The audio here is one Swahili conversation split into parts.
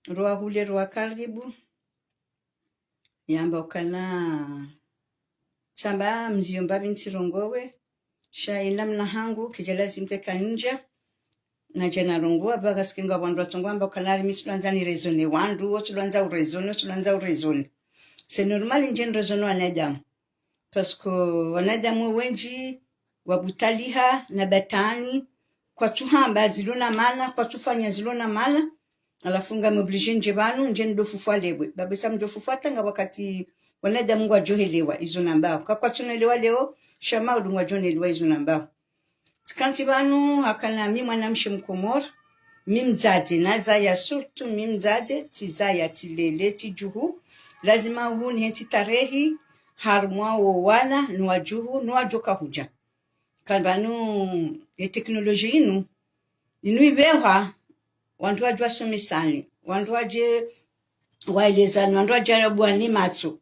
Roa hule roa karibu yamba ukana chamba mziomba binti rongowe shaila mnahangu kijalazimke kanja na jana rongowa baga sikinga wandu watongwamba ukanari mitulanza ni rezone wandu wotulanza urezone c'est normal njen rezono wanadamu parce que wanadamu wenji wabutaliha na batani kwa tuhamba zilona mana kwa tufanya zilona mana alafunga moblige nje banu nje ndofufa lewe babisa mdofufuata nga wakati wanadamu wajohelewa izo nambao kwa tunelewa leo shama udungwa jonelewa izo nambao tikanti banu hakana mi mwanamshe mkomor mi mzaje naza ya surtu mi mzaje tizaya tilele tijuhu lazima uhuni henti tarehi harumwa wana nuwajuhu nuwajoka huja kanbanu ya teknoloji inu ibewa wandu wajua somisani wandu waje waelezani wandu wajarabu ni matsu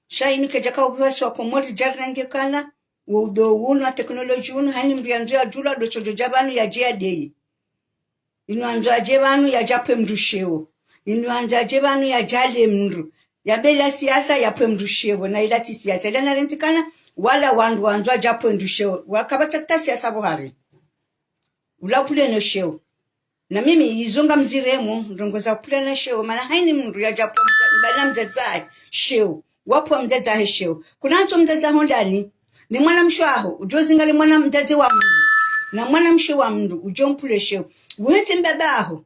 shainu kejaka ubiwasi wa komori jarrange kana wudo wunu wa teknoloji wunu hani mrianzo ya jula dochojo jabanu ya jea dei inu anzo ajebanu ya jape mrusheo inu anzo ajebanu ya jale mru ya bela siasa ya pe mrusheo na ilati siasa ilana rentikana wala wandu anzo ajape mrusheo wakabata ta siasa buhari ula kule no sheo na mimi izonga mziremu ndongoza kupulana sheo maana haini mndu ya japo mbana mzaza sheo wapo mzaza sheo kuna mtu mzaza hondani ni mwana mshwaho ujozinga ni mwana mzazi wa mndu na mwana mshe wa mndu ujompule sheo wete mbabaho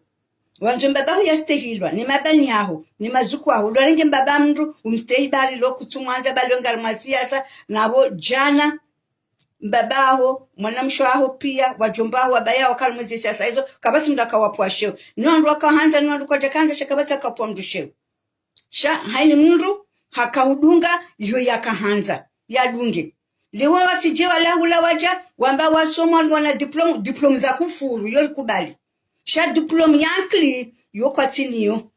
wanzo mbabaho yastehilwa ni mabani yaho ni mazuku aho doringe mbaba mndu umstehibali lokutumwanza balonga masiasa nabo jana mbabaho mwanamshwaho pia wajombaho wabaya wakalmuzi siasa hizo kabati mdaka wapwasheo nwandu wakahanza nwandu kwa jakanja shakabati akapwa mdusheo haini mndu hakahudunga iyo yakahanza yadunge liwa watijewa lahula waja wamba wasomwa wana diplom za kufuru yoli kubali diplom yankili yokwa tiniyo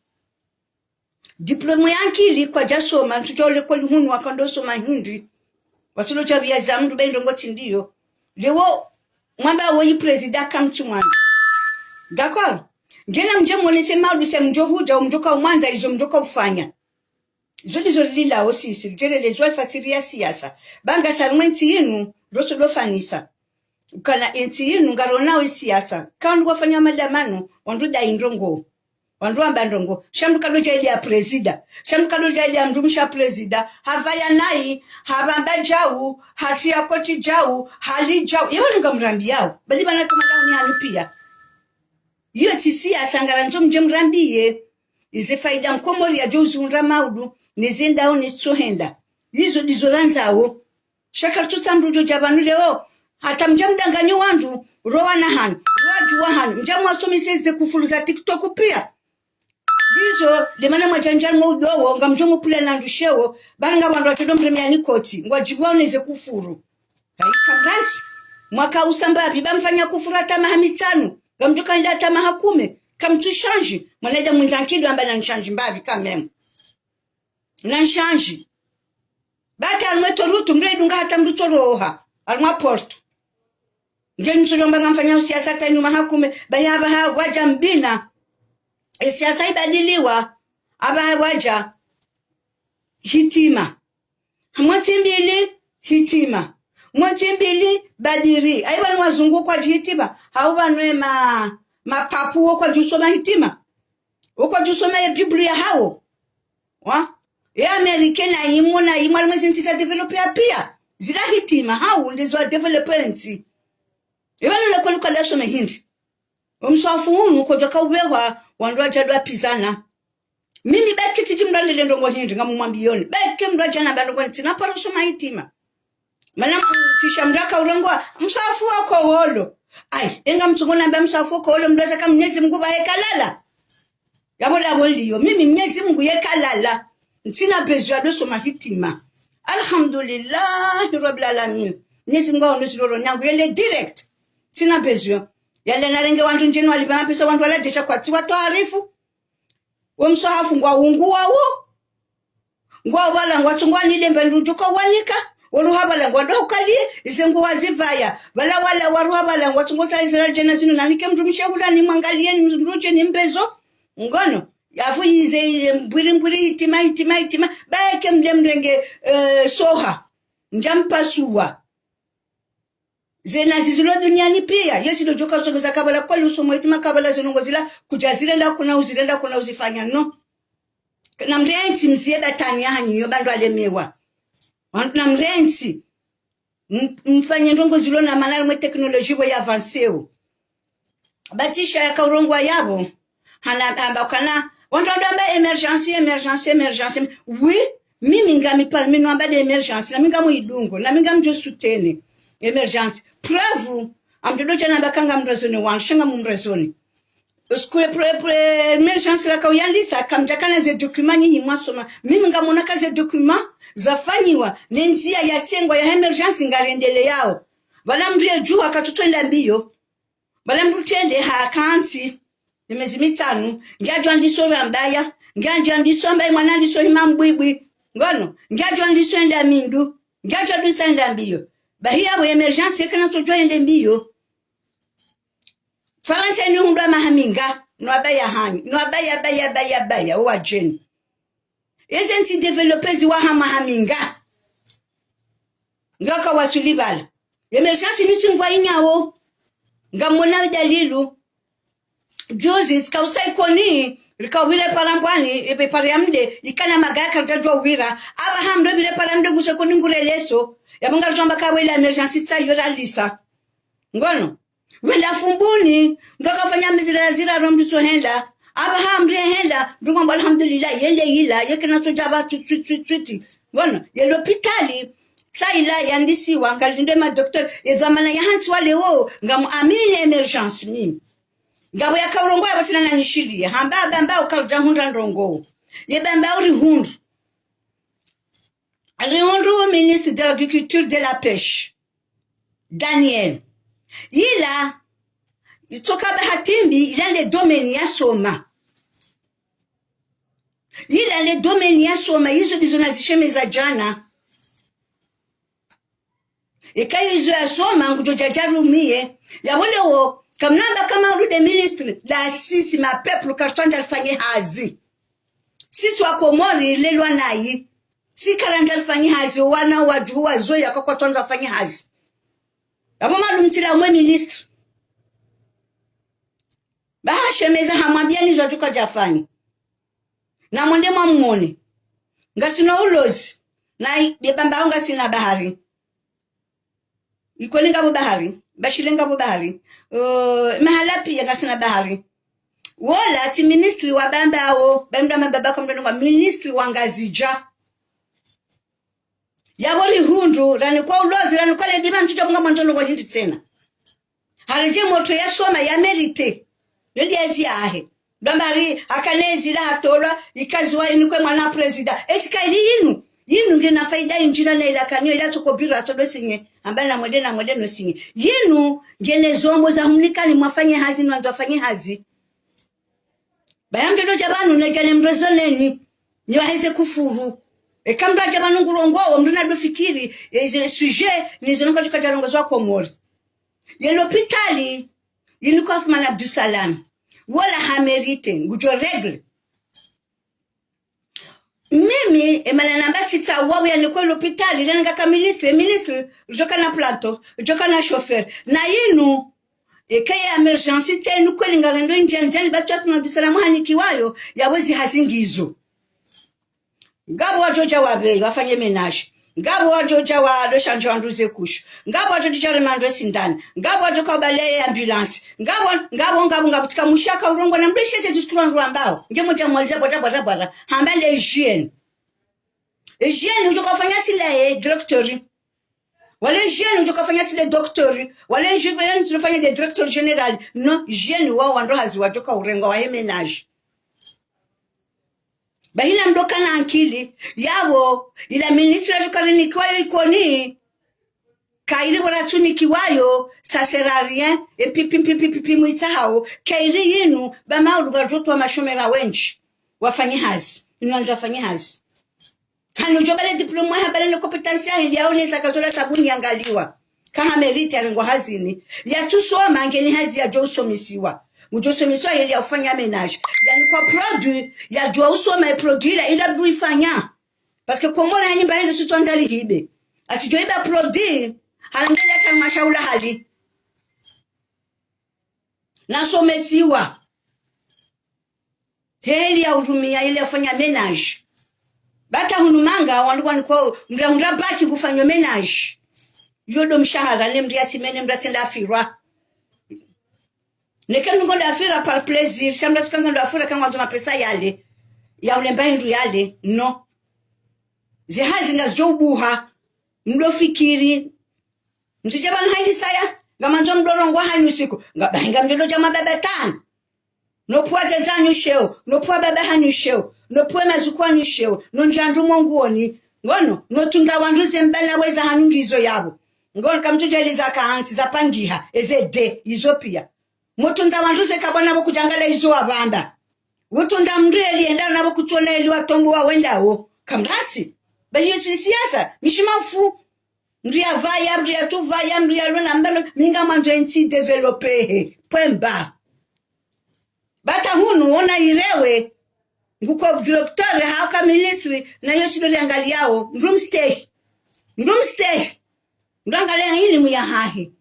diplom yankili kwa jasoma ntujole kwa hunu wakandosoma hindi watulo chabia za mndu bendo ngoti ndiyo lewo mwamba woyi presida kamtu mwandu d'accord ngena mje mwonese maulu se mjo huja umjoka umwanza izo mjoka ufanya zodi lila osisi jere lezwa fasiria siasa banga sarmenti yenu roso dofanisa kana enti yenu ngaronao siasa kandu wafanya madamano wandu da indongo wandu amba ndongo shambuka loja ile ya presida shambuka loja ile ya mdumisha presida havaya nai habamba jau hatia koti jau hali jau yewe ngamrambi yao bali bana kama lao ni hanipia hiyo tisia sangara njo mje mrambiye ize faida mkomori ya jozu mramaudu nizinda au nitsohenda hizo dizolanzao shaka tutamrujo jabanu leo hata mjamdanganyo wandu roa na han roa juwa han mjamu asomiseze kufuluza TikTok pia hizo lemana mwajanjani mwudowo nga mjongo pule na ndushewo baranga wandu wakido mremiani koti ngwajibwa uneze kufuru kamransi mwaka usambabi bamfanya kufuru hata mahamitanu gamjoka nida hata mahakume kamtushanji mwanaida mwinzankido amba na nshanji mbabi kamemu na nshanji bata almweto rutu mredunga hata mruto roha almwa porto ngeni msujomba ngamfanya usiasa hata nyuma hakume bayaba haa waja mbina siasa ibadiliwa aba waja hitima mwatimbili hitima mwatimbili badiri aiwa wazungu kwa hitima hauba nwe mapapu kwa jusoma hitima kwa jusoma ya Biblia hao wa ya Amerikana imuna imwa mwezi ntisa developia pia zila hitima hao ndizo development iwa nule kwa daso mahindi umswafu hunu kwa joka uwewa wanduwa jadwa pizana mimi baki tijimrali lendongo hindi nga mumambioni baki mrajana bandongo ntina paroso mahitima mana tishamraka ulongwa mswafu wako holo ai enga mtungona mba mswafu wako holo mdoza kama mnyezi Mungu bahekalala yabola boliyo mimi mnyezi Mungu yekalala ntina bezwa doso mahitima alhamdulillah rabbil alamin mnyezi Mungu onusiloro nyangu yele direct ntina bezwa yale narenge wantu njeni walibana pesa wantu wala decha kwa tiwa taarifu womsahafu ngwa ungu wawo ngwa wala ngwa tungwa nile mbenduka wanika waruhabala ngwando ukalie izengo wazivaya wala waruhabala ngwatungota Israel jana zinu nanike mtumisha hulani mwangalieni mruje ni mbezo ngono yafu yize mbwiri hitima baeke mrenge soha njampasua zena zizilo duniani pia yesi dojoka sogeza kabala kwa lusomo hitima kabala zinongozila kujazirenda kuna uzifanya no na mrenti mzieda tani hanyi yobandu alemewa na mrenti mfanye ndongo zilo na manala mwe teknoloji we avanceo batisha ya kaurongwa yabo ambakana wandonda emergence oui mimi ngami parmi no amba de emergence na minga muidungo na minga mjo sutene emergence preuve amdodo jana bakanga mrazoni wanshanga mumrazoni skule emergence la kauyandisa kamjakana ze document nyinyi mwasoma mimi ngamona kaze document zafanyiwa nenzia ya tengwa ya emergence ngarendele yao bala mrie juu akatutwenda mbio bala mrutende hakanti emezi mitanu ngajwa ndiso rambaya ngajwa ndiso mbaye mwana ndiso himambwibwi ngono ngajwa ndiso enda mindu ngajwa ndiso enda mbio bahia bo emergence kana tojwa ende mbio falante ni hundwa mahaminga no abaya hani no abaya wa jeni esenti developers wa mahaminga ngaka wasulibala emergence ni simva inyawo ngamona dalilu jozi tikausai likawile palambwani epe pariamde ikana magaka tajwa wira aba hamdo bile palamde guse koni ngureleso yabanga jomba kawela emergency tsayo lisa ngono wela fumbuni ndoka fanya mizira rombiso henda aba hamde henda ndumba alhamdulillah yende ila yekena tojaba tuti ngono ye l'hôpital tsaila yandisi wangalinde ma docteur ezamana ya hantu wale wo ngamu amine emergency mimi ngabo ya kaurongo ya batina na nishiria hamba bamba ukaruja hundra ndongo ye bamba uri hundu ministre de l'agriculture de la pêche Daniel ila itoka bahatimbi ila le domaine ya soma hizo ndizo nazishemeza jana ikayo hizo ya soma ngujojajarumie ya wale wo kamnamba kama urude ministre la sisi ma peuple kartwanja alfanye hazi sisi wako mori lelwa nayi si karanja alfanye hazi wana waju wazoya kwa twanja alfanye hazi abo malumtila mwe ministre bahashemeza hamwambia nizo tuka jafani na mwende mwamone ngasino ulozi na bebamba nga sina bahari ikolenga bo bahari bashilenga bo bahari mahala pia ngasina bahari wala ti ministry wa bambao bamda mababa kwa mdono ministry wa ngazija yaboli hundu rani kwa ulozi rani kwa ledima mchuja kunga mwantono kwa jinti tena halije moto ya soma ya merite nende ezi ahe bambari akanezi la hatola ikaziwa inikwe mwana president esikaili yinu ngena faida injira na ila kanyo ila tukobiro atodo sinye ambana na mwede no sinye yinu ngene zombo za humnikani mwafanye hazi nwanzo afanye hazi bayamte do jabanu na jane mrezoneni ni waheze kufuru kambra jabanu ngurongo mruna do fikiri eze sujet ni zonoka tukajarongo zwa komori ye l'hôpital yinu kwa Othman Abdul Salam wala hamerite ngujo regle mimi emana nambati tsa wawe ya niko l'hôpital ile ngaka ministre joka na plateau joka na chauffeur na yinu ekaya emergency tenu kweli ngalendo njenjani batu Othman Abdul Salam hanikiwayo yawezi hazingizo ngabo wajoja wabe wafanye menage ngabo wajoja wa do shanje wanduze kushu ngabo wajoja remandwe sindani ngabo wajoka bale ambulance ngabo tika mushaka urongo na mbeshe se diskura ndwambao ngemoja mwaliza boda hambale hygiene ujoka fanya tile directori wale hygiene ujoka fanya tile doctori wale hygiene tunafanya de director general no hygiene wao ndo hazi wajoka urengo wa menage bahina mdoka na akili yawo ila ministra jukarini kwayo ikoni kairi wala tunikiwayo ça sert à rien et pipi muitao kairi yenu bama urugajoto wa mashomera wenchi wafanye hazi inwanja wafanye hazi Hanu jobale diploma habale no competence ya ndi aonesa kazola sabuni angaliwa. Kama meriti alengwa hazini. Ya tusoma ngeni hazi ya jo usomisiwa. Ujosomisiwa ili ya ufanya menage. Yani kwa produit ya jo usoma ya produit ila buifanya. Paske komona hani mbali ndo sutuandali hibe. Ati jo iba produit halangeli hata mashaula hali. Nasomesiwa. Heli ya urumia ili ya ufanya menage. Bata hunumanga wanduwa nikuwa mra baki kufanya menage. Yodo mshahara lemri atimene mratenda afirwa. Neke mngonda afira par plaisir. Shamra tukanga afira kama watu mapesa yale. Ya ulemba hindu yale. No. Zihazi nga zobuha. Mdo fikiri. Mtijabana haidi saya. Gama njo mdorongwa hanyu siku. Nga mjodo jama bebe tan. No puwa zezanyu sheo. No puwa bebe hanyu sheo. No puwe mazukwa hanyu sheo. No njandu monguoni. Ngono. No tunga wanduze mbela weza hanungizo yabo. Ngono kamtuja iliza kaanti za pangiha. Eze de. Izopia. Mutunda wanduze kabwana boku jangala izo wabanda. Mutunda mreli enda na boku tuona ili watongu wa wenda o. Kamrati. Bahiyo siyasa. Mishimafu. Mria vaya, mria tu vaya, mria luna mbelo. Minga manjo enti develope. Pwemba. Bata hunu ona irewe. Nguko direktore hauka ministry. Na yosi dole angali yao. Mrumstay. Mdangalia hili muya hahi.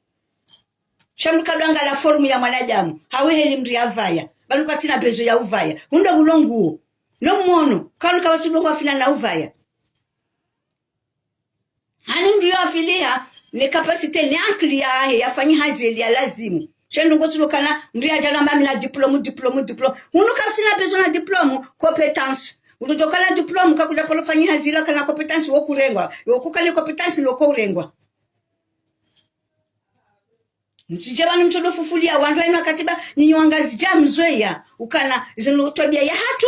Shamuka dangala forumu ya mwanajamu. Hawe heli mria vaya. Baluka tina bezo ya uvaya. Hundo bulongu. No mwono. Kanuka watulongu wafina na uvaya. Hani mria wafilia. Ne kapasite ni akli ya ahe. Yafanyi hazi ya lazimu. Shendu ngotulokana. Mria jana mami na diplomu. Hundo katina bezo na diplomu. Competence. Utotokana diplomu kakuja kolofanyi hazi ila kana competence woku rengwa. Yokukale competence loko urengwa. Mtijabani mtodo fufulia wandu inu wakatiba nyinyi wangazi jamzoya ukana zinu tobia ya hatu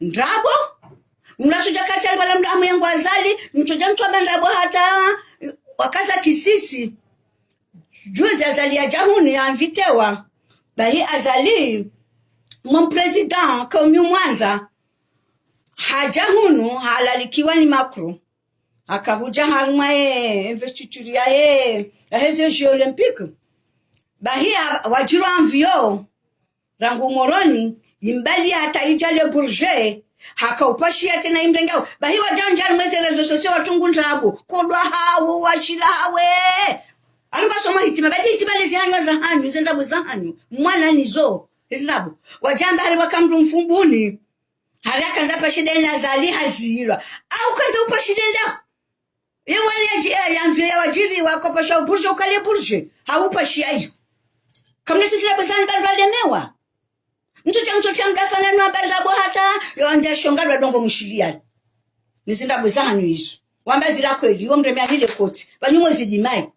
ndrabo mnasuja kati alibala mdamu yangu azali mtoja mtu ndrabo hata wakaza kisisi juzi azali ya jahuni ya mvitewa bahi azali mpresident kaumi Mwanza hajahunu halalikiwa ni makro akahuja haruma investiture ya heze Jeux Olympique bahia wajiru amvio rangu moroni imbali hata ijale burje haka upashia tena imrengao bahi wajanjari mweze rezo sosio watungu ndrabu kodwa hawo washila hawe aluba soma hitima badi hitima lezi hanyo za hanyu zendabu za hanyu mwana nizo zindabu wajamba hali wakamdu mfumbuni haraka nda pashide na zali hazilwa au kanza upashide nda yewani ya mvio ya wajiri wako pasha burje ukale burje haupashia hiyo kamne sisi la bezani bali lemewa mtocha mdafana no bali hata yonja shonga dongo mushilia nizinda bezani hizo wamba zila kweli yo mremya hile koti banyumo zidimai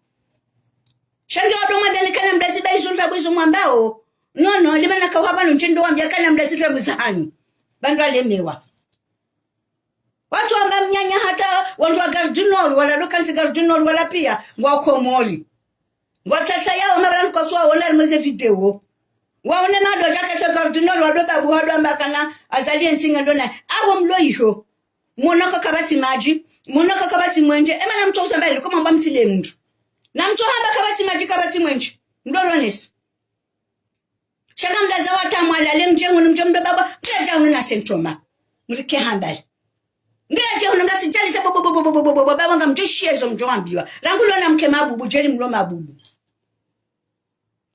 shangi odoma bali kana mdazi baizo ndabwezo mwambao no limana kawaba ntindo wambia kana mdazi bezani bali lemewa watu wamba mnyanya hata wandu wa Gardinor wala lokanti Gardinor wala pia ngwako mori ngwatata yao mabala kwa swa wona mweze video waone mado jakata Gardinor wadoba buhado ambakana azali ntinga ndona abo mloiho monoko kabati maji monoko kabati mwenje emana mtu usambele koma mba mtile mtu na mtu hamba kabati maji kabati mwenje ndolones shaka mdaza wata mwala lemje hunu mjomdo baba mdaja hunu na sentoma mrike hambali mdaja hunu mdati jali sa baba nga mjeshiezo mjombiwa rangulo na mke mabubu jeli mlo mabubu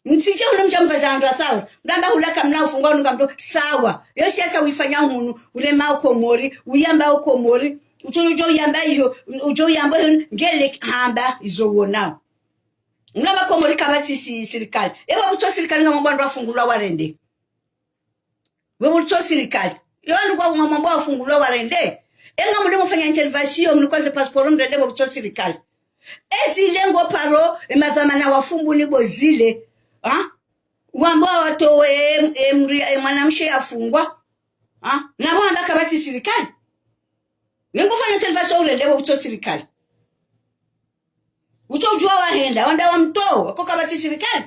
mtije hunu mjombaza ndo sawa mdamba hulaka mna ufungwa ngamdo sawa yosi asa uifanya hunu ule mauko mori uyamba uko mori utojo yamba hiyo ujo yamba ngele hamba izowonao mnaba ko mori kabati serikali ewa buto serikali ngambo ndo afungulwa warende wewe buto serikali yonu kwa ngambo afungulwa warende enga mude mufanya intervention mnikwaze passport mdende buto serikali lengo paro emadhamana wafumbu ni bozile wamba watowe mwanamshe afungwa na wanda kabati serikali ngufanya intervention urende buto serikali utojua wahenda wanda wamtoa kwa kabati serikali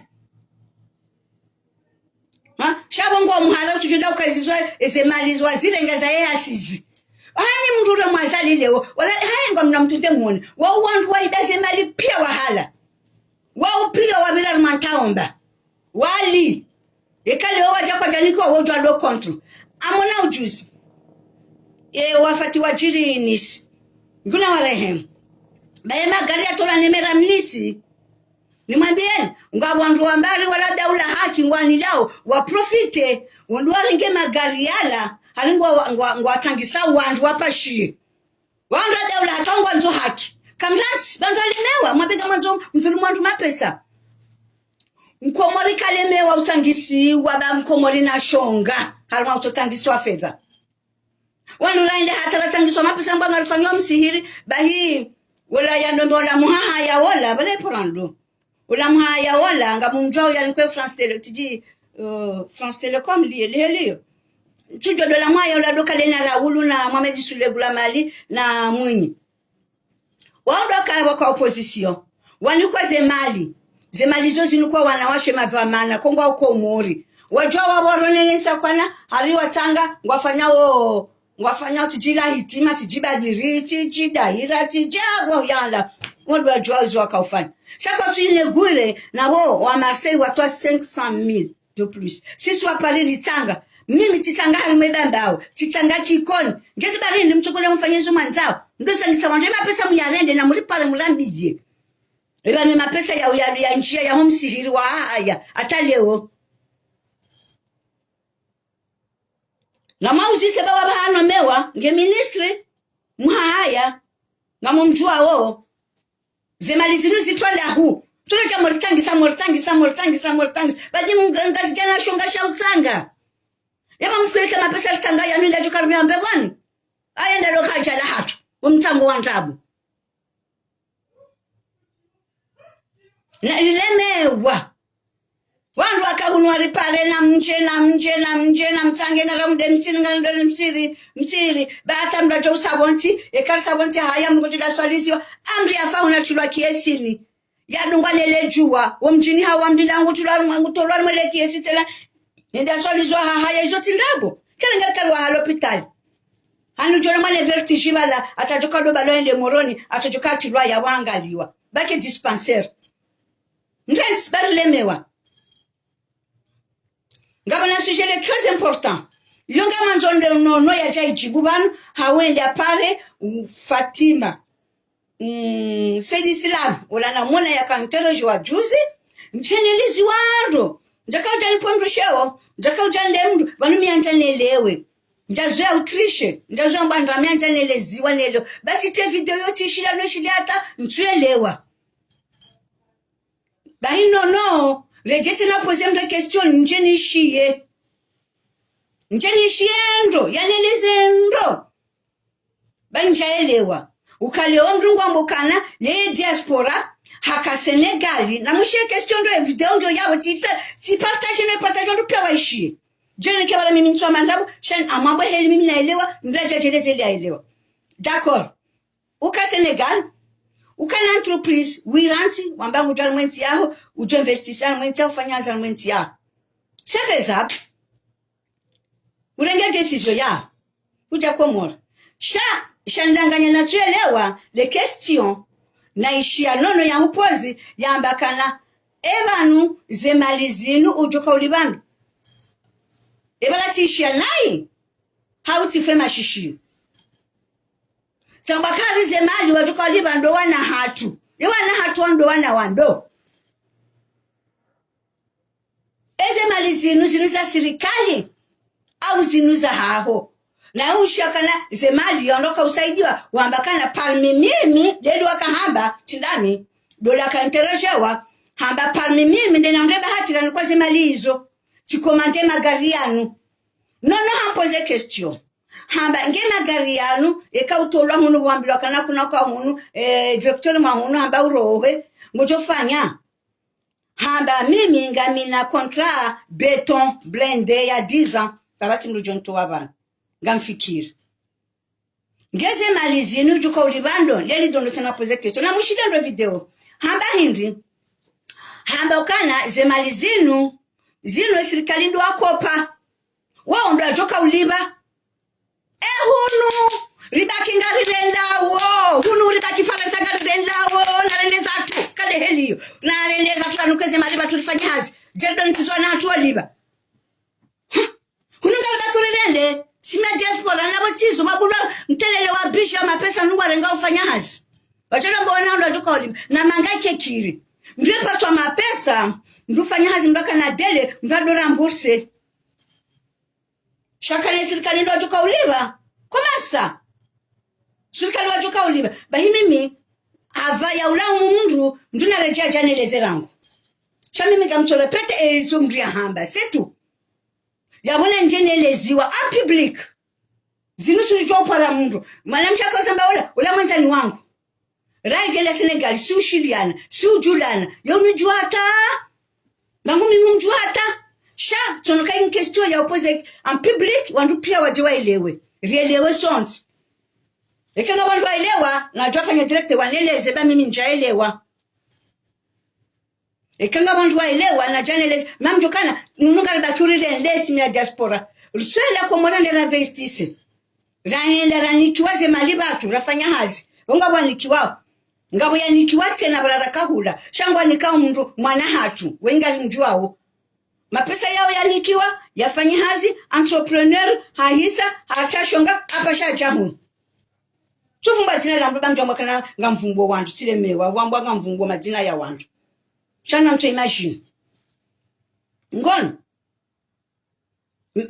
shabongo muhala utujenda ukazizwa ezemalizwa zile ngaza asizi hani mrura mwazali leo wala hai ngomna mtunde muone wa wandu wa idaze mali pia wahala wao pia wabila mantaomba wali ekale waja kwa janiko wojwa do control amona ujuzi wafati wajiri inis nguna walehem bae magari atola nemera mnisi nimwambieni ngabwandu ambali wala daula haki ngwani lao wa profite wondwale nge magari yala halingwa ngwatangisa wandu wapashie wandu daula hatangwa nzo haki kamrats bandu alimewa mwapiga mwanzo mfiru mwandu mapesa mkomori kalemewa utangisi waba mkomori na shonga halima utotangiswa fedha wandu lainde hatala tangiswa mapesa mbanga alifanywa msihiri bahi wala yandombe wala muhaha ya wala bale porando wala muhaha ya wala nga mumjwao ya nkwe France Tele tiji France Telecom liyo tujo dola mwaya wala doka lena Raulu na Mohamed Sulegula Mali na Mwinyi waondoka waka opposition walikuwa zemali zo zinukuwa wanawashe mavamana kongwa uko mori wajua waboronenesa kwana haliwa tanga ngwafanya tijila hitima tijibadiri tijidahira tijago yala wadu wajua uzu wakaufanya shaka tuine gule na wa Marseille watoa 500,000 de plus sisi wa Paris titanga mimi titanga halimebambao titanga kikoni ngezi barindi mchukule mfanyizo manzao ndosa nisawande mapesa muyarende na muri pale mulambije eba ni mapesa ya njia ya homsihiri wa haya hata leo na mauzi seba wabahano mewa nge ministry muhaya na mumjua wo zemali zinu zitwala hu tunaja mortangisa baji mungazi jana shonga shautanga yaba mfirike mapesa litanga ya nenda jukaribia mbewani ayenda lokaja la hatu umtango wa ntabu na ilemewa wandu wakahunwa ripale na mje na mtange na ramde msiri bata mrajo usabonti ekar sabonti haya mngotila swalizio amri afauna tulwa kiesini ya dungwa lele jua wamjini hawa mdilangu tulwa mwele kiesi tela nenda swalizio haya izo tindabo kele ngarkarwa halopitali hanu jona male vertige bala atajoka do balende moroni atajoka tilwa ya wangaliwa bake dispensaire ndrens barlemewa ngabana sujet est très important yonga manzonde no ya jaijibu banu hawende pale Fatima Said Islam wala na mwana ya kanteroji wa juzi mchenelizi wando ndakauja nipondushewo ndakauja ndemdu banu mianja nelewe ndazoya utrishe ndazoya mbandra mianja neleziwa nelo basi te video yoti shila no shiliata ntuelewa bahi no rejete na pose mda question njenishie ndo yaneleze ndo banjaelewa ukaleo mrungu mbokana yeye diaspora haka Senegali na mushie question ndo video ndo yabo si partage ndo pia waishie jene ke wala mimi ntwa mandabu shan amambo heli mimi naelewa mraja jeleze ile aelewa d'accord uka Senegal ukana entreprise wiranti wamba ngujwa mwenti yao ujo investisseur mwenti yao fanyaza mwenti yao c'est faisable urenge decision ya uja komora shandanganya na tuelewa les questions na ishia nono ya upozi yambakana ebanu zemalizinu ujoka ulibandu ebala tishia nai hauti fema shishi tambakari zemali wajoka ulibandu wana hatu ndo wana wando eze mali zinu za serikali au zinu za haho na ushakana zemali yondoka usaidiwa wambakana palmi mimi dedu wakahamba tindami dola kaintereshewa hamba palmi mimi ndena mreba hatila nukwa zemali hizo tikomande magari yanu nono hampoze question hamba nge magari yanu eka utolwa hunu wambilwa kana kuna kwa hunu director mahunu hamba urohe ngojofanya hamba mimi ngamina contrat beton blende ya 10 ans tabati mrujonto wabana ngamfikiri ngeze malizinu juko ulibando leli dono tena pose question na mushida ndo video hamba hindi hamba ukana ze malizinu zino serikali ndo akopa wao ndo ajoka uliba hunu tuwaze maliba tulifanya hazi jedo nikizwa na hatu waliba hununga bakurelende sima diaspora na botizo mabula mtelele wa bisha mapesa nungu arenga ufanya hazi wachana mbona ndo ajuka waliba na mangaike kiri ndiye patwa mapesa ndufanya hazi mbaka na dele mbadora mburse shakane serikali ndo ajuka uliba komasa serikali wajuka uliba bahi mimi ava ya ula mundu nduna rejea janeleze rangu shamimi kamchole pete ezo mria hamba setu yabona njeneleziwa a public zinusu jopara mundu mwanamsha kwa samba ula mwenzani wangu raije la Senegal si ushiriana si ujulana yomjuata mangu mimi mjuata sha tonoka in question ya opposite en public wandu pia wajiwaelewe rielewe sons ekanga wandu waelewa na jwafanya direct waneleze ba mimi njaelewa ekanga wandu waelewa na janeleze mamjokana nununga bakurire ndesi mya diaspora rusela ko mwana ndera vestise rahenda ranikiwaze malibatu rafanya hazi wonga bwanikiwao ngabo yanikiwate na bararakahula shangwa nikao mndu mwana hatu wenga mjuao mapesa yao yanikiwa yafanye hazi entrepreneur haisa hatashonga apasha jahu tufumba jina la mruba mjomba kana ngamvungo wandu tilemewa wambwa ngamvungo majina ya wandu shana mtu imagine ngono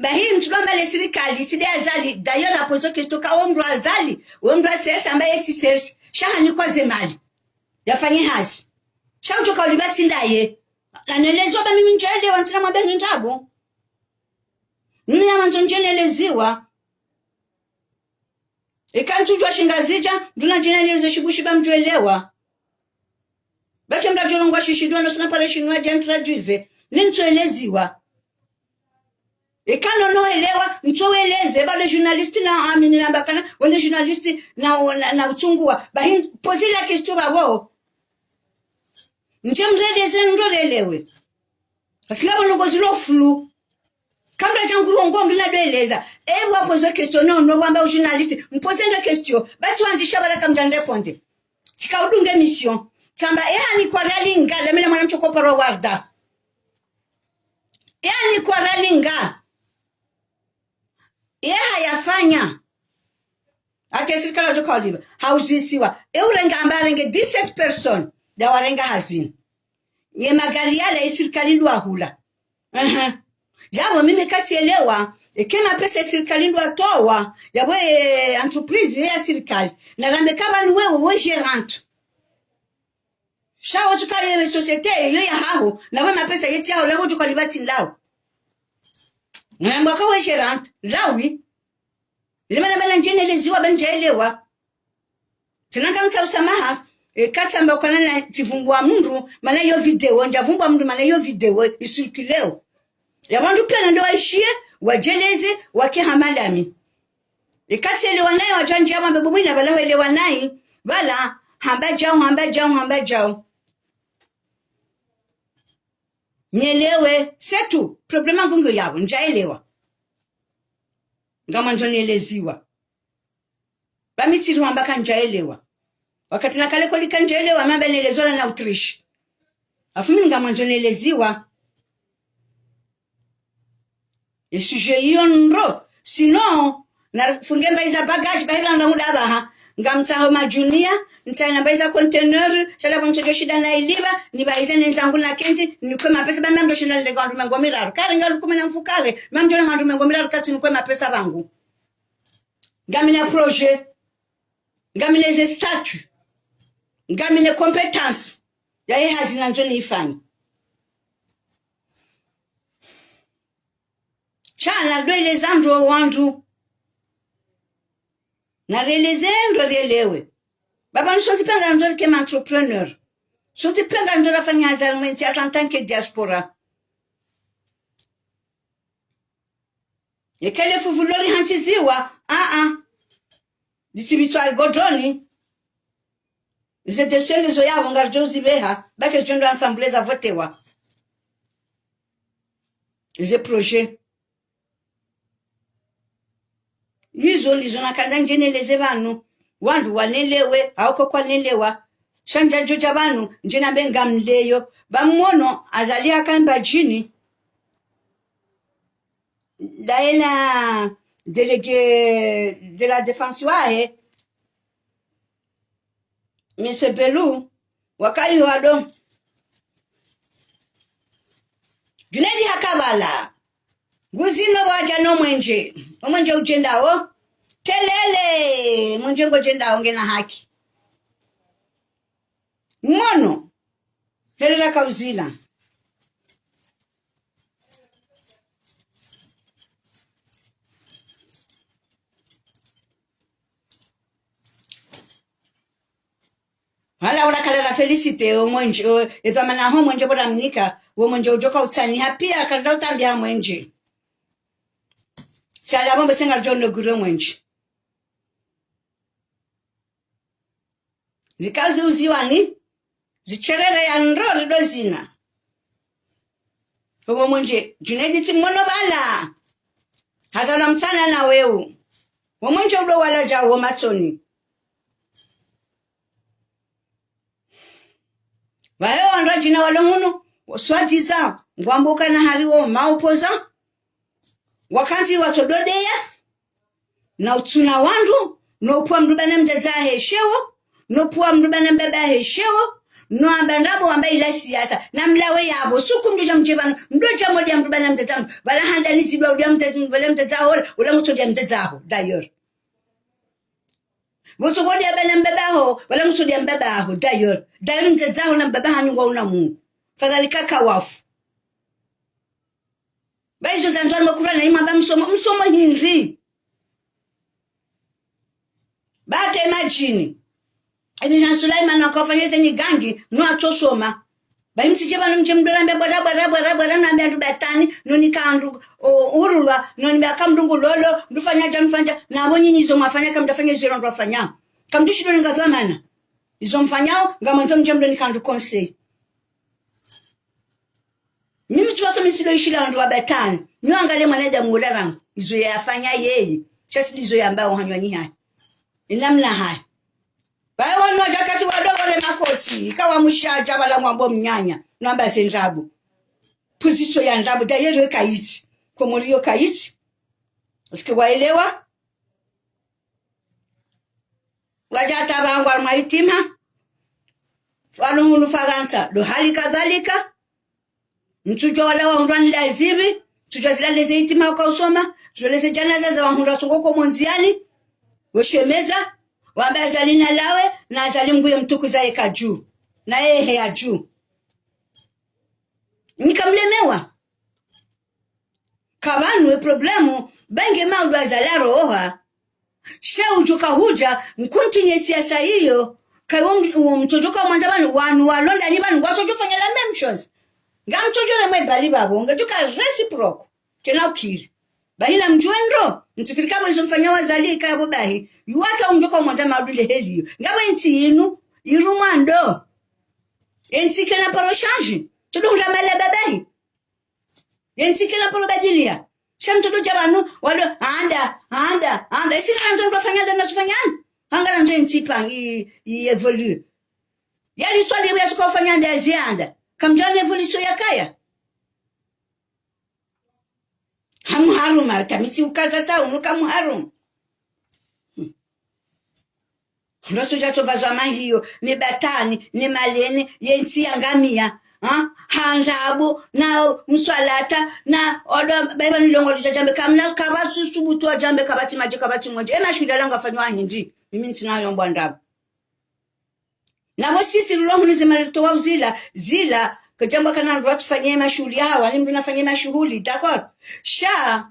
bahi mtulomba le serikali side azali d'ailleurs la pozo que toka omru azali omru aserse ambaye si serse shahani kwa zemali yafanye hazi shautoka ulibati ndaye na nelezo ba mimi njele wantina mabeni ndabo mimi amanzo njeneleziwa ikantujwa shingazija nduna njeneleze shibushiba mjuelewa baki mdajolongwa shishidwa no sina pale shinwa jantraduize nintueleziwa ikano no elewa ntoeleze bale journaliste na amini na bakana wale journaliste na uchungua bahi poser la question babo njemreleze ndorelewe asikabo ngo zilo flu kamra changuru ngo ndina doeleza ewa poser question no wamba journaliste mposer la question bati wanzisha baraka mjande ponde tikaudunge mission tamba yani kwa ralinga lemele mwanamchoko paro warda yani kwa ralinga yafanya ate serikali wajoka waliba hauzisiwa eurenga ambarenge 17 person da warenga hazini ye magari yale serikali ndo ahula yabo mimi katielewa kema pesa serikali ndo atoa yabo entreprise ya serikali na rambe kama ni wewe gerant shawo tukale societe yo ya haho na wewe mapesa yeti hao lengo tukalibati ndao mwaka wa gerant lawi limana bala njeneleziwa banjaelewa tinanga mta usamaha kata amba kana na chivumbwa mundu mana yo video njavumbwa mundu mana yo video isirkuleo ya bandu pia ndo waishie wajeleze wakihamalami ikati elewa nayo wajanja amba bubwina bala elewa nayi bala hamba jao nyelewe setu problema ngungo yabo njaelewa ngama njonieleziwa bamitiri wambaka njaelewa wakati nakale kolika njaelewa mamba nelezola na utrish afumi ngama njonieleziwa isuje hiyo nro sino na fungemba iza bagage bahila ndamuda baha ngamtaho majunia ntaina baiza container shala boncho shida na iliba ni baiza nenzangu na kenti nikwe mapesa bamba ndo shinda le gandu mengo milaro kare ngalu kumena mfukale mamjo na gandu mengo milaro kati nikwe mapesa bangu ngamina projet ngamina ze statut ngamina competence ya ye hazina njoni ifanye chana dwele zandro wandu na relezendo relewe baba nshoti penga njori kema entrepreneur shoti penga njora fanya hazarumenti atantanke diaspora yekele fuvuloli hanchiziwa disibitwa godoni zete shenge zo yabo ngarjozi beha bake jondo ensemble za votewa ze projet hizo ndizo nakanda njeneleze banu wandu wanelewe hauko kwa nelewa shanja juja banu njina benga mleyo bamuono azalia kamba jini daena délégué de la défense wahe Mese Belu wakai wado Junaidi hakabala guzino waja no mwenje ujendao telele mwenje ngojendao ngena haki mono helera kauzila hala unakala la felicite mwenje ethamana ho mwenje bora mnika wo mwenje ujoka utani hapia kada utambia mwenje chala bombe senga jono guro mwenje likazi uziwani zicherere ya nro dozina kwa mwenje Junaidi timono bala hazana mtana na wewe wo mwenje udo wala jawo matoni Wae wanda jina wala hunu swadiza ngwambuka na hariwo maupoza wakati watododea na utuna wandu no puwa mdubana mjaza heshewo no puwa mdubana mbeba heshewo no ambandabo wamba ila siyasa na mlawe yabo suku mdoja mjevano mdoja moja mdubana mjaza wala handa nisi wala mjaza hole wala mtoja mjaza ho dayor Woto wodi abana mbabaho wala msudi mbabaho dayor mjazaho na mbabaha ni wauna Mungu fadhalika kawafu baizo zanzwa makurana imamba msomo hindi baada imagine Ibn Sulaiman akafanyeza ni gangi no atosoma bayimtije banu mje mdola mbe bora na mbe batani no nikandu urulwa no mbe akamdungu lolo ndufanya jamfanya na abonyi nizo mafanya kamdafanya zero ndofanya kamdishi ndo ngazamana izo mfanyao ngamanzo mje mdo nikandu conseil mimi tuwaso misilo ishila ndo batani nyo angale mwanada muola izo yafanya yeye chasi izo yambao hanywani haya inamna haya Bae wano jakati wadogo le makoti ikawa mushaja bala mwambo mnyanya namba zendrabu puziso ya ndrabu da yero kaiti komolio kaiti uske waelewa wajata bangwa maitima wanu Faransa do hali kadhalika mchujo wala wa ndani lazibi mchujo zilale zeitima kwa usoma tuleze janaza za wahunda songoko monziani weshemeza wamba azalina lawe na azalimguye mtukuza eka juu na ehe ya juu nikamlemewa kabanwe problemu benge maudu azalaro oha ujuka huja mkuntinye siasa hiyo kayo mtojoka mwanzabani wanu walonda ni banu wasojufanya la memshons ngamtojo na mwebali babo ngajuka reciprocal tena ukiri bahina mjuendro mtikirikabo izo mfanya wazalika yabo bahi yuwata umjoka mwanza maudile heliyo ngabo inti inu irumando enti kena paro change todo ulamala babahi enti kena paro badilia shamtodo jabanu wado anda isi kanzo ndofanya dana tufanya hangala nje enti pang i evolue yali swali ya tukofanya nda zianda kamjane evolution yakaya hamuharuma tamisi ukaza tao nuka muharum Ndoso jato vazwa mahiyo ni batani ni malene yenti yangamia handabu na mswalata na odo baiba nilongo jambe kamna kabatu subutu wa jambe kabati maji kabati mmoja ema shuda langa fanywa hindi mimi ntinayo mbwandabu na wasisi lulohu nizimalito wa zila kujamba kana ndo tufanyie mashughuli hawa ni mtu nafanyia mashughuli d'accord sha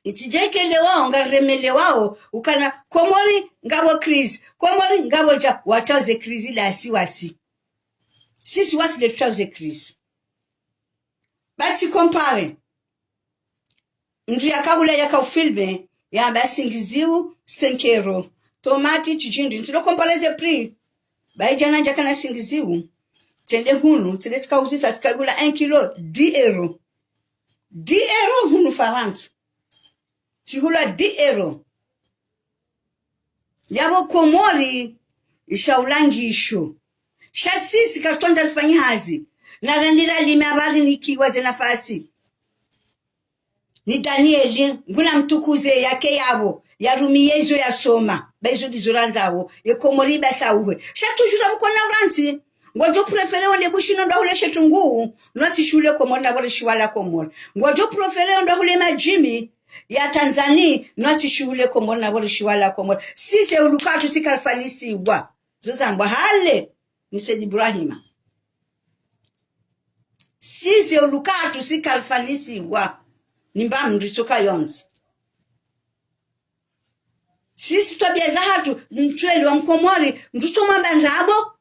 itijekele wao ngaremele wao ukana komori ngabo crise komori ngabo ja wataze crise la siwasi sisi wasi le tutaze crise basi compare ndu yakabula yakafilme ya basingiziu 5 euro tomati chijindi ntilo compareze prix baijana jakana singiziu tende hunu tende tikauzisa tikagula 1 kilo 10 euro 10 euro hunu Faransa Tigula 10 euro. Yabo komori ishaulangi isho. Shasisi katonda lifanyi hazi. Na randira lime habari nikiwa ze nafasi. Ni Danieli, nguna mtukuze yake yabo. Ya rumi yezo ya soma. Bezo dizuranzawo. Ye komori basa uwe. Shatujura mkona uranzi. Ngwajo prefere onde bushino ndo hule shetungu. Nwati shule komori na wale shiwala komori. Ngwajo prefere ndo hule majimi. Ya Tanzania, nwati shule komori na wale shiwala komori. Sise ulukatu sikarfanisi wa. Zozambwa hale. Ni Said Ibrahima. Sise ulukatu sikarfanisi wa. Nimba mrisoka yonzi. Sisi tabia za hatu mchweli wa mkomori mtucho mwamba ndrabo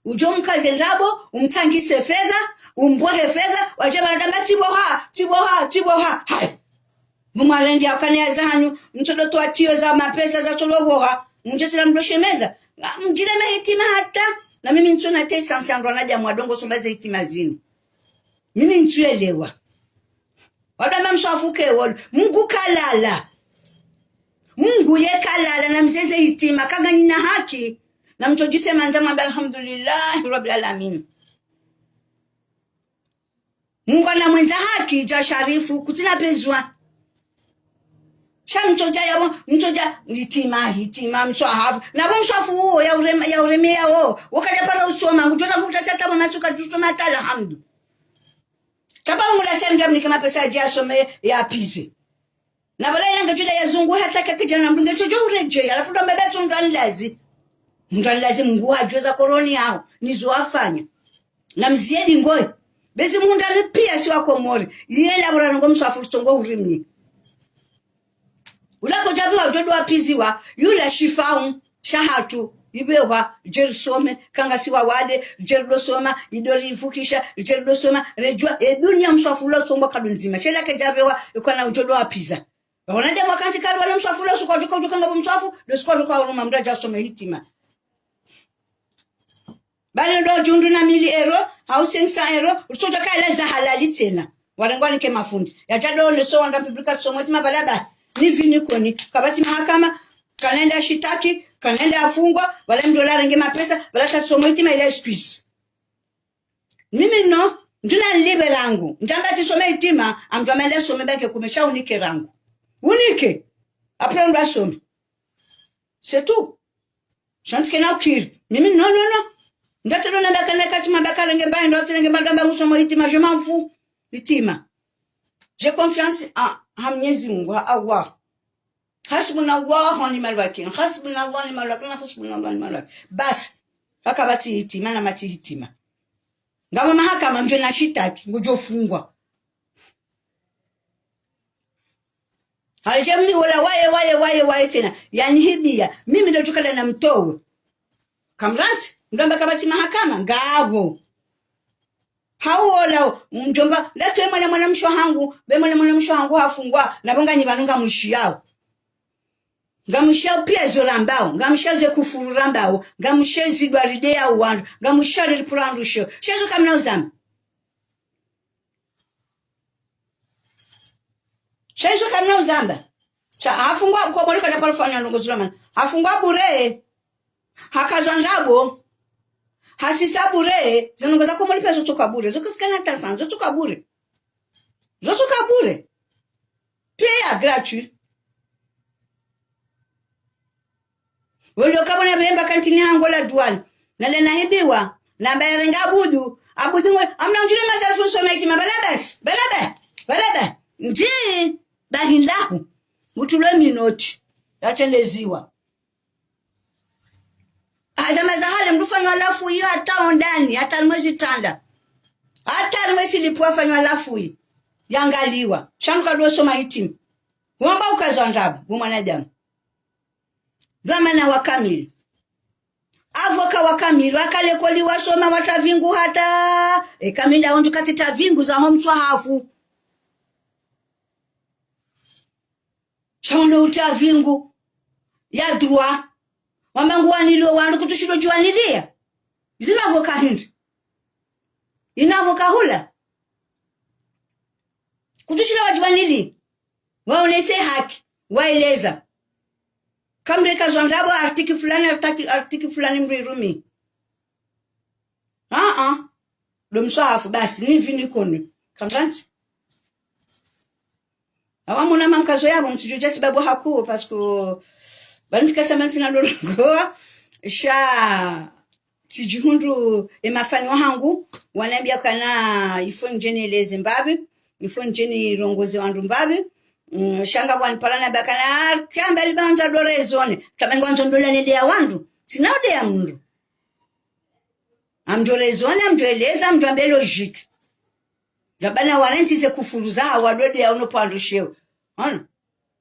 ujo mkaze ndrabo umtangise fedha umbohe fedha wajaba nadamba tiboha hai mumalendi yakane ya zanyu mtodoto atio za mapesa za toloboha mjesila mdoshemeza mjile mehitima hata na mimi nsona tesa nsandwa naja mwadongo sombaze hitima zini mimi ntuelewa wadama mswafuke wolu Mungu kalala Mungu ye kalala na mzeze hitima kaga nina haki na mtojise manzama alhamdulillah rabbil alamin. Mungu na mwenza haki ja sharifu kutina bezwa. Shamtoja yabo mtoja hitima mswahafu na bo mswafu huo ya ureme yao wakaja para usoma kujona kutasata masuka tusoma tala hamdu. Taba ngula chenda mnikama pesa ya some ya pizi. Na wala ina ngajuda ya zungu hata kakijana mbunge chojo ureje alafu ndo mbebe tu ndanilazi Mungu hajuza koroni yao nizo afanya na mziedi ngoi bezi mundani pia si wako mori yenda bora ngo msafu tongo urimni ulako jabi wa jodo apiziwa yule shifau shahatu ibewa jersome kanga siwa wale jerdosoma idori vukisha jerdosoma rejwa dunia msafu lo tongo kadunzima chela ke jabewa yukona ujodo apiza wanaje mwakanti kali wale msafu lo sukwa jukanga msafu do sukwa kwa uruma mdaja some hitima bali ndo jundu na mili ero housing sa ero utoja kaeleza halali tena walengwani ke mafundi ya jado le so anda publika so mtima balaba ni vini koni kabati mahakama kanenda shitaki kanenda afungwa wale $1 nge mapesa wala sa so mtima ile excuse mimi no ndina libe langu ndamba tisome hitima amjamende some bake kumesha unike rangu unike après ndo asome c'est tout chantike na ukiri mimi no Ndati ndo namba kana kati mabakala nge bayi ndo nge mbanda musomo hitima je m'en fous hitima j'ai confiance en Mwenyezi Mungu Allah hasbunallahu wa ni'mal wakeel hasbunallahu wa ni'mal wakeel hasbunallahu wa ni'mal wakeel bas akabati hitima na mati hitima ngama mahakama nje na shitaki ngujofungwa aljamni wala waye tena yani hibia mimi ndo tukala na mtowe kamrati ndomba kabati mahakama ngabo hauola mjomba lete mwana mshwa hangu be mwana mshwa hangu hafungwa na bonga nyibanunga mwishi yao ngamushia pia zolambao ngamushaze kufurura mbao ngamushezi dwaride ya uwandu ngamushare lipurandusho shezo kamna uzama shezo kamna uzamba cha hafungwa kwa bolika na parfanya ngozulama hafungwa bure hakazandabo hasisa bure zinongoza ko muri peso toka bure zokusikana tasan zotoka bure pia gratuit wolo kabona bemba kantini hango la douane na lena hibiwa na bayarenga abudu amna njule masarfu someti balaba nji bahindahu mutulo minoti yatendeziwa azama zahale mdufanywa alafu hiyo hata ondani hata mwezi tanda hata mwezi lipofanywa alafu hiyo yangaliwa shanuka dosoma hitimu wamba ukazondabu bumwana jamu zamana wakamili avoka wakamili wakale koli wasoma watavingu hata kamila onju katita vingu za homswa hafu shaondo utavingu ya droit wamangu wanilo wandu kutushiro juanilia zinavoka hindi inavoka hula kutushiro wajuanili waonese haki waeleza kamreka zondabo artiki fulani mrirumi lo mswahafu basi nivi nikoni kambanzi awamuna mamkazo yabo msijuje sababu hakuo pasko banikasema ntina logoa sha tijihundu emafani wahangu wanambia kana ifo njeni Zimbabwe ifo njeni rongozi wandu Zimbabwe shanga wanparana bakana kamba libanza dorezone tabengonzo ndola ndia wandu tinaude ya mundu amdorezone amdoeleza amdambe logique labana warentize kufuruza wadode ya unopando sheo ona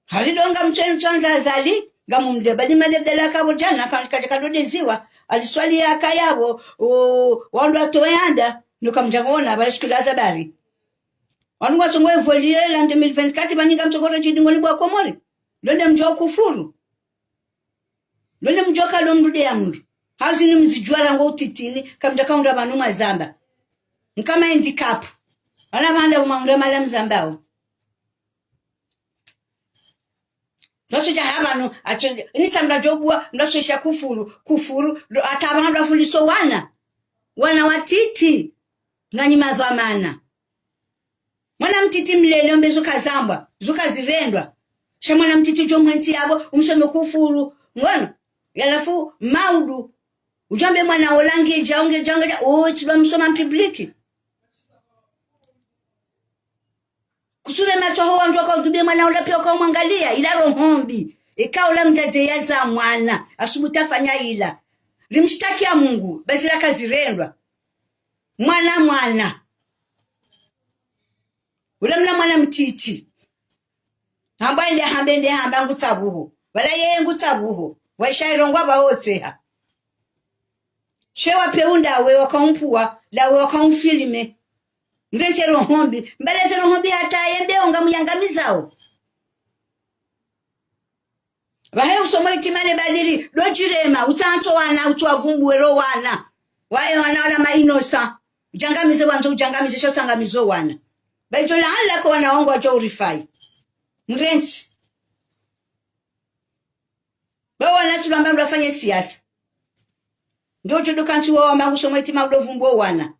halidonga mchenza zali gamumde badimade dela kabo jana katika dode ziwa aliswali akayabo wandu atoyanda nukamjangona balishikulaza bari wanu watsongwe volie la 2024 baninga mtokoro chidingoni bwa komori londe mjo kufuru londe mjo kalo mdude ya mndu hazi ni mzijwala ngo utitini kamjakaunda banuma zamba nkama handicap ana banda umangre mala mzambao noso cha habano acho ni sambra jobwa noso sha kufuru atabanda fuliso wana watiti ngani madhamana mwana mtiti mlele mbezo kazambwa zuka zirendwa sha mwana mtiti jomwanti yabo umsome kufuru ngona yalafu maudu ujambe mwana olange jaonge janga tuba msoma publiki kusure macho ho wandu akaudubia mwana ula pia ukamwangalia ila rohombi ikaula mjaje yaza mwana asubutafanya ila limshtakia Mungu basi la kazirendwa mwana ule mwana mtiti hamba ile hambende hamba ngutabuho wala yeye ngutabuho waishairongwa baotseha shewa peunda we wakampua la we wakamfilime ndenche rohombi mbeleze rohombi hata yende onga muyangamizao bahe usoma itimane badiri dojirema utanto wana utwavumbuero wana wae wana wala mainosa ujangamize wanzo ujangamize shotangamizo wana bejo la alla ko wanaongwa jo urifai mrenzi bawa natulamba mlafanye siasa ndio chodoka nchi wao mangusoma itima udovumbo wana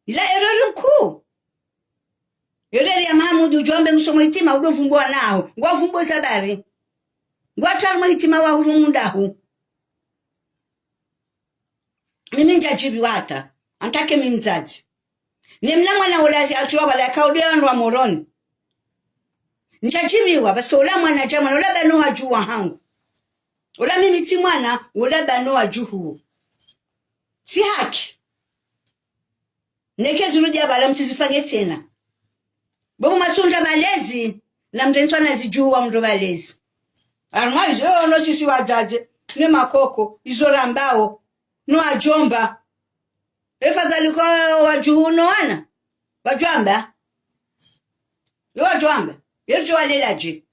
ila error nku error ya Mahamudu jombe ngusoma itima udovumbo nao ngwavumbo sabari ngwatarmo itima wa hurundahu mimi njajibi wata antake mimzaji nimla mwana ulazi atuwa bala kaudia ndwa moroni njajibiwa paske ula mwana jamana ula banu wajuwa hangu ula mimi ti mwana ula banu wajuhu si haki neke zurudi abala mtizifanye tena bobo matunda malezi na mdenswana zijuwa mdo malezi armaizo no sisi wajaje ne makoko izora mbao no ajomba efadhali kwa wajuno wana wajamba yerjo walelaji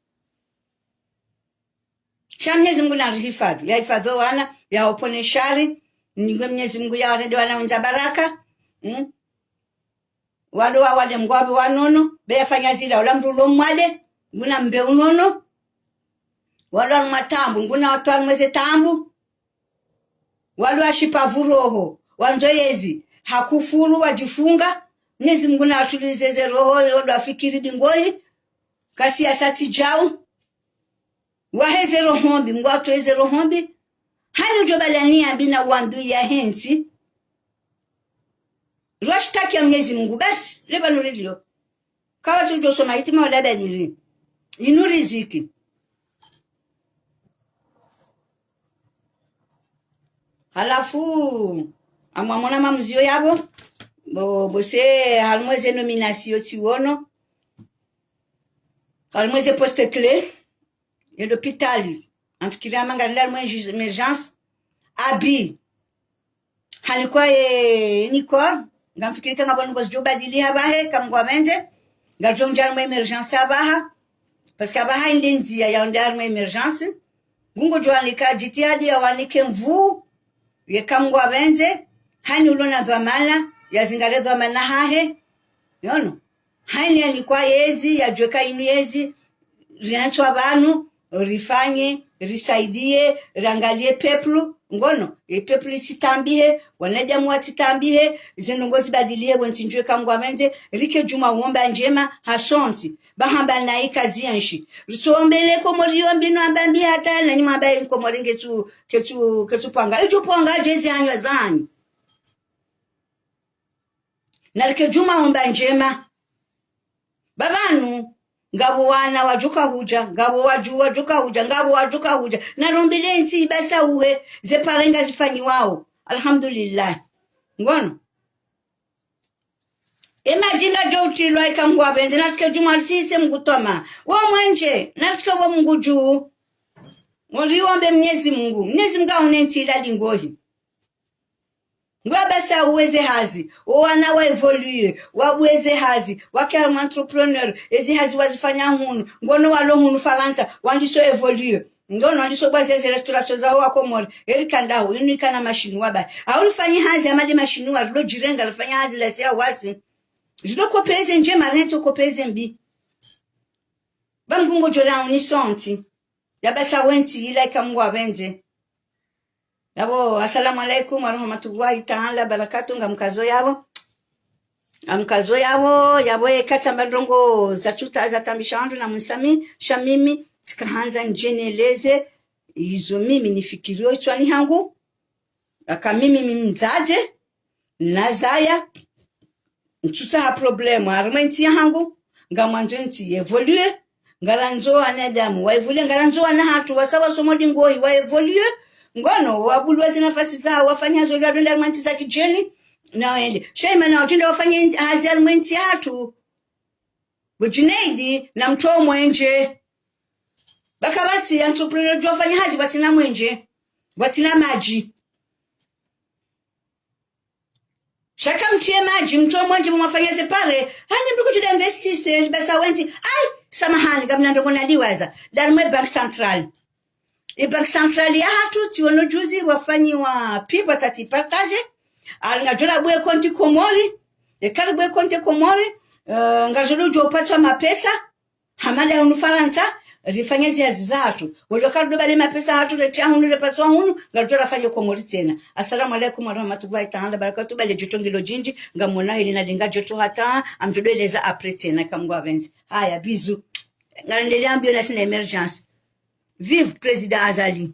Mwenyezi Mungu na hifadhi ya hifadhi wana ya opone shari ngwe Mwenyezi Mungu ya warende wana unza baraka wado wale mgwabe wanono beyafanya zila ula mrulo mwale nguna mbe unono wado matambu nguna watu mweze tambu wado ashipa vuroho wanzoyezi hakufuru wajifunga Mwenyezi Mungu na atulizeze roho ndo afikiri dingoi kasi asati jao waheze rohombi ngwatu heze rohombi hani ujobalania bina wandu ya hensi rwashtaki ya Mwenyezi Mungu basi leba nurilio kawa tujo soma itima wala badiri inuriziki halafu amwamona mamzio yabo bose halmweze nominasio tiwono halmweze poste clé et l'hôpital amfikiria manga ndani mwa emergence abi halikuwa nikor ngamfikirika ngabona ngo zjobadili habahe kamgwa menje ngaljonjana mwa emergence abaha parce que abaha indenzia ya ndani mwa emergence ngungo jwanika jitiadi ya wanike mvu ye kamgwa benje hani ulona dhamana ya zingale dhamana hahe yono hani alikuwa yezi ya jweka inu yezi riancho abanu rifanye risaidie rangalie peplu ngono peplu isitambihe wanajamu watitambihe zinongozi badilie wentinjwe kamgwa menze rike juma uomba njema hasonti bahamba na ikazi yanshi rituombele komorio mbino ambambi hata na nyuma ambaye komoringe ketu panga ejo panga jezi anywa zanyu na rike juma uomba njema babanu ngabo wana wajuka huja ngabo wajuka huja ngabo wajuka huja narombile nti basa uhe zeparenga zifanyi wao alhamdulillah ngono imagine joti like ngwa benze nasike juma sise mgutoma wo mwenje nasike wo Mungu juu ngoliombe Mwenyezi Mungu aunenti ilali ngohi ngwa basa uweze hazi wana wa evolue waweze hazi wakya entrepreneur ezi hazi wazifanya hunu ngono walo hunu Faransa wandiso evolue ngono wandiso bazeze restauration za wako mole erikanda hu inikana machine waba aulifanya hazi amade machine wa lo jirenga alifanya hazi la sia wasi jilo kopeze nje mareto kopeze mbi bangungo jola unisonti ya basa wenti ila ikamwa benze yabo assalamu alaikum wa rahmatullahi ta'ala barakatuh ngamkazo yabo ekata madrongo za chuta za tambishandu na msami shamimi tikahanza njeneleze izo mimi nifikirio itwani hangu aka mimi mzaje nazaya ntusa ha problemu armenti yangu ngamanzo nti evolue ngalanzo anadamu wa evolue ngalanzo ana hatu wasawa somodi ngoi wa evolue ngono wabulwa zinafasi zao wafanya zolo adonda manti za kijeni na wende shema na utinde wafanya hazi almenti hatu bujineidi na mtuo mwenje bakabati entrepreneur jo wafanya hazi batina mwenje batina maji shaka mtie maji mtuo mwenje mwafanya separe hani mduku juda investise basa wenti ai samahani gamna ndongona liwaza darmwe bank central Bank Central ya hatu tiono juzi wafanyi wa pipa tati partage ngajora bwe konti komori bwe konti komori ngajora jo pacha mapesa hamada unufaranta rifanya ziazi zatu waliokado bale mapesa hatu retia hunu repatwa hunu ngajora fanya komori tena assalamu alaikum warahmatullahi ta'ala barakatuh bale jotongilo jinji ngamona ili nadinga joto hata amjodeleza après tena kamgwa venti haya bizu ngaendelea mbio na sina emergency Vive Président Azali.